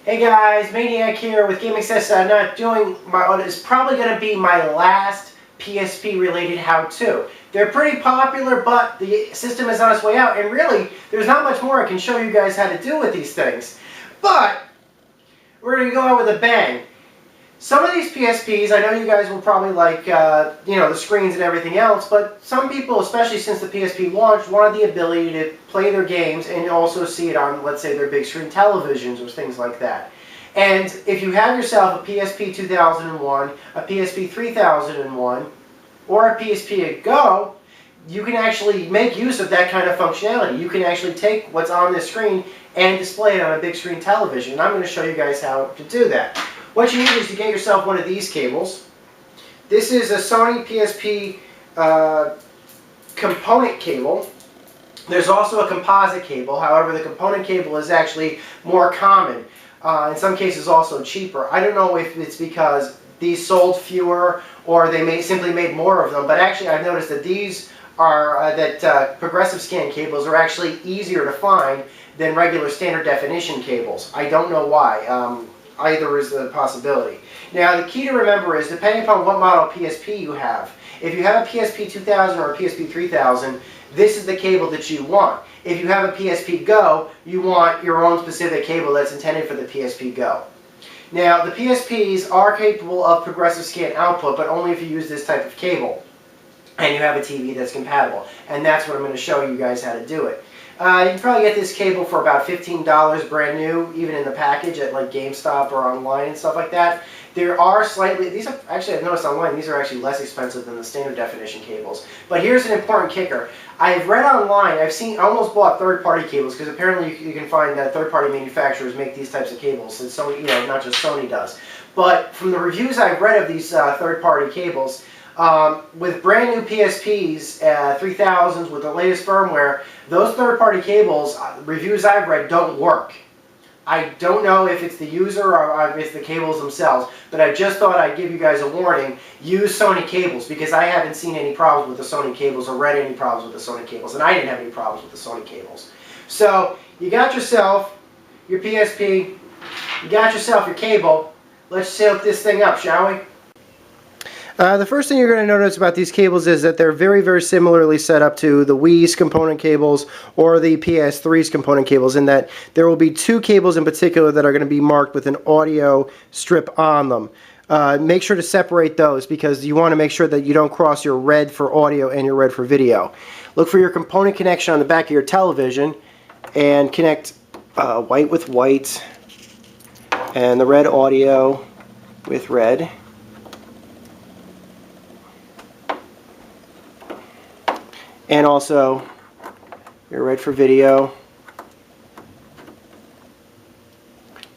Hey guys, Maniac here with Gaming Access. I'm not doing it's probably going to be my last PSP related how-to. They're pretty popular, but the system is on its way out, and really, there's not much more I can show you guys how to do with these things. But we're going to go out with a bang. Some of these PSPs, I know you guys will probably like, the screens and everything else, but some people, especially since the PSP launched, wanted the ability to play their games and also see it on, let's say, their big screen televisions or things like that. And if you have yourself a PSP 2001, a PSP 3001, or a PSP Go, you can actually make use of that kind of functionality. You can actually take what's on this screen and display it on a big screen television. And I'm going to show you guys how to do that. What you need is to get yourself one of these cables. This is a Sony PSP component cable. There's also a composite cable. However, the component cable is actually more common. In some cases also cheaper. I don't know if it's because these sold fewer or they simply made more of them, but actually I've noticed that these are, progressive scan cables are actually easier to find than regular standard definition cables. I don't know why. Either is a possibility. Now the key to remember is, depending upon what model PSP you have, if you have a PSP 2000 or a PSP 3000, this is the cable that you want. If you have a PSP Go, you want your own specific cable that's intended for the PSP Go. Now the PSPs are capable of progressive scan output, but only if you use this type of cable and you have a TV that's compatible. And that's what I'm going to show you guys how to do it. You can probably get this cable for about $15 brand new, even in the package at like GameStop or online and stuff like that. There are these are actually, I've noticed online, these are actually less expensive than the standard definition cables. But here's an important kicker. I've read online, I almost bought third-party cables, because apparently you can find that third-party manufacturers make these types of cables, and Sony, not just Sony does. But from the reviews I've read of these third-party cables, with brand new PSPs, 3000s with the latest firmware, those third-party cables, reviews I've read, don't work. I don't know if it's the user or if it's the cables themselves, but I just thought I'd give you guys a warning. Use Sony cables, because I haven't seen any problems with the Sony cables or read any problems with the Sony cables, and I didn't have any problems with the Sony cables. So, you got yourself your PSP, you got yourself your cable. Let's set this thing up, shall we? The first thing you're going to notice about these cables is that they're very, very similarly set up to the Wii's component cables or the PS3's component cables, in that there will be two cables in particular that are going to be marked with an audio strip on them. Make sure to separate those, because you want to make sure that you don't cross your red for audio and your red for video. Look for your component connection on the back of your television and connect white with white and the red audio with red. And also your red for video,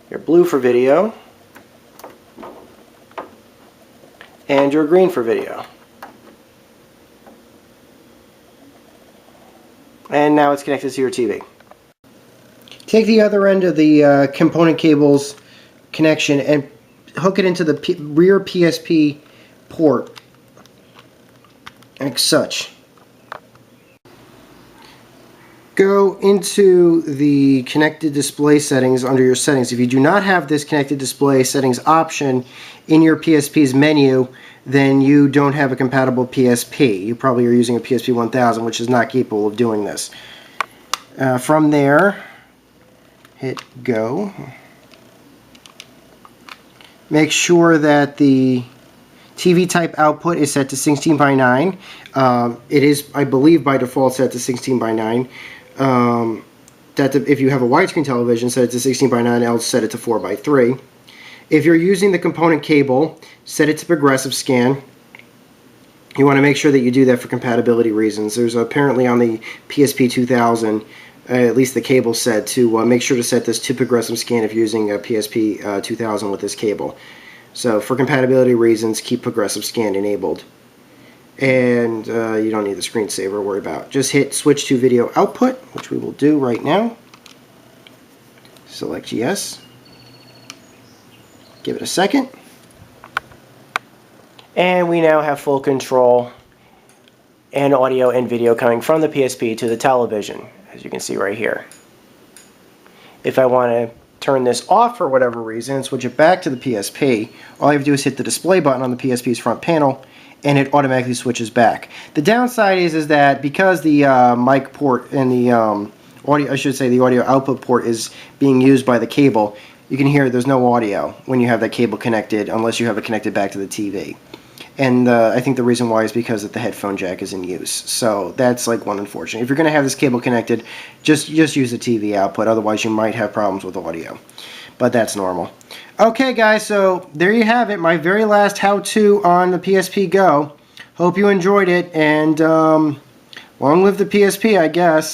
your blue for video, and your green for video. And now it's connected to your TV. Take the other end of the component cable's connection and hook it into the rear PSP port, like such. Go into the connected display settings under your settings. If you do not have this connected display settings option in your PSP's menu, then you don't have a compatible PSP. You probably are using a PSP 1000, which is not capable of doing this. From there, hit go. Make sure that the TV type output is set to 16:9. It is, I believe, by default set to 16:9. If you have a widescreen television, set it to 16:9, else set it to 4:3. If you're using the component cable, set it to progressive scan. You want to make sure that you do that for compatibility reasons. There's apparently on the PSP 2000, at least the cable said to make sure to set this to progressive scan if you're using a PSP 2000 with this cable. So for compatibility reasons, keep progressive scan enabled. And you don't need the screensaver to worry about. Just hit switch to video output, which we will do right now. Select yes. Give it a second. And we now have full control and audio and video coming from the PSP to the television, as you can see right here. If I want to turn this off for whatever reason and switch it back to the PSP, all you have to do is hit the display button on the PSP's front panel, and it automatically switches back. The downside is that because the mic port and the the audio output port is being used by the cable, you can hear there's no audio when you have that cable connected unless you have it connected back to the TV. And I think the reason why is because the headphone jack is in use. So that's like one unfortunate. If you're going to have this cable connected, just use the TV output. Otherwise, you might have problems with audio. But that's normal. Okay, guys, so there you have it. My very last how-to on the PSP Go. Hope you enjoyed it. And long live the PSP, I guess.